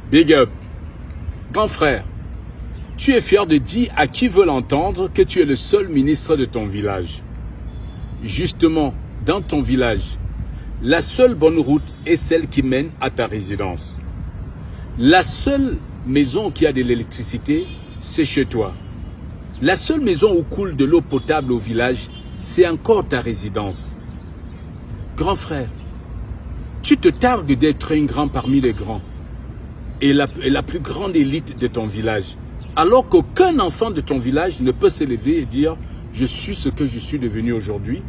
Big up. Grand frère, tu es fier de dire à qui veut l'entendre que tu es le seul ministre de ton village. Justement, dans ton village, la seule bonne route est celle qui mène à ta résidence. La seule maison qui a de l'électricité, c'est chez toi. La seule maison où coule de l'eau potable au village, c'est encore ta résidence. Grand frère, tu te targues d'être un grand parmi les grands et la plus grande élite de ton village, alors qu'aucun enfant de ton village ne peut s'élever et dire « Je suis ce que je suis devenu aujourd'hui »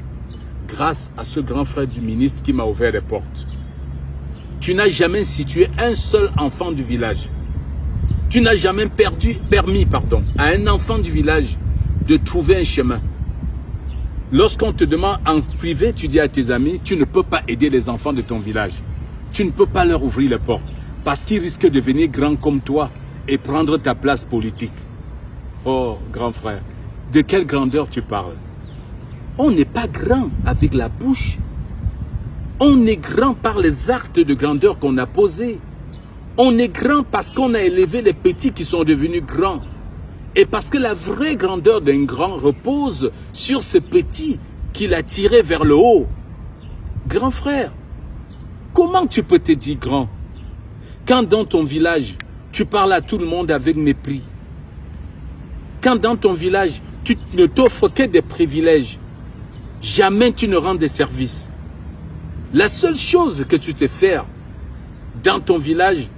grâce à ce grand frère du ministre qui m'a ouvert les portes. Tu n'as jamais situé un seul enfant du village. Tu n'as jamais permis à un enfant du village de trouver un chemin. Lorsqu'on te demande en privé, tu dis à tes amis, tu ne peux pas aider les enfants de ton village. Tu ne peux pas leur ouvrir les portes parce qu'ils risquent de devenir grands comme toi et prendre ta place politique. Oh, grand frère, de quelle grandeur tu parles? On n'est pas grand avec la bouche. On est grand par les actes de grandeur qu'on a posés. On est grand parce qu'on a élevé les petits qui sont devenus grands. Et parce que la vraie grandeur d'un grand repose sur ce petit qu'il a tiré vers le haut. Grand frère, comment tu peux te dire grand quand dans ton village, tu parles à tout le monde avec mépris? Quand dans ton village, tu ne t'offres que des privilèges, jamais tu ne rends des services. La seule chose que tu te fais dans ton village,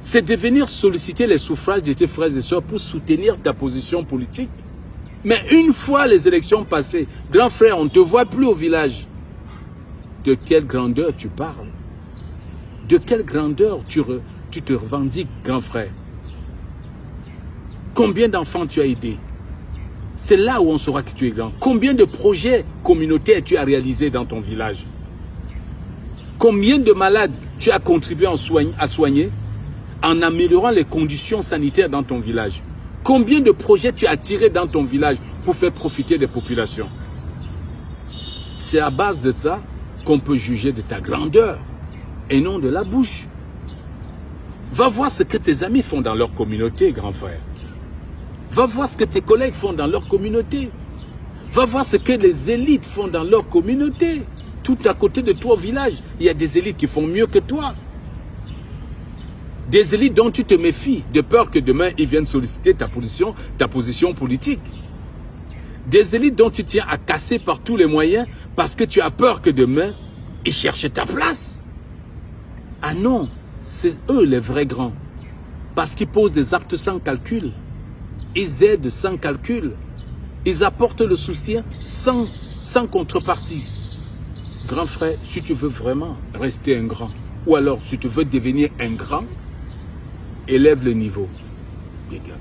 c'est de venir solliciter les suffrages de tes frères et sœurs pour soutenir ta position politique. Mais une fois les élections passées, grand frère, on ne te voit plus au village. De quelle grandeur tu parles? De quelle grandeur tu te revendiques, grand frère? Combien d'enfants tu as aidé? C'est là où on saura que tu es grand. Combien de projets communautaires tu as réalisés dans ton village? Combien de malades tu as contribué à soigner en améliorant les conditions sanitaires dans ton village? Combien de projets tu as tirés dans ton village pour faire profiter des populations? C'est à base de ça qu'on peut juger de ta grandeur et non de la bouche. Va voir ce que tes amis font dans leur communauté, grand frère. Va voir ce que tes collègues font dans leur communauté. Va voir ce que les élites font dans leur communauté. Tout à côté de toi au village, il y a des élites qui font mieux que toi. Des élites dont tu te méfies, de peur que demain ils viennent solliciter ta position politique. Des élites dont tu tiens à casser par tous les moyens parce que tu as peur que demain ils cherchent ta place. Ah non, c'est eux les vrais grands. Parce qu'ils posent des actes sans calcul. Ils aident sans calcul. Ils apportent le soutien sans contrepartie. Grand frère, si tu veux vraiment rester un grand, ou alors si tu veux devenir un grand, élève le niveau. Les gars.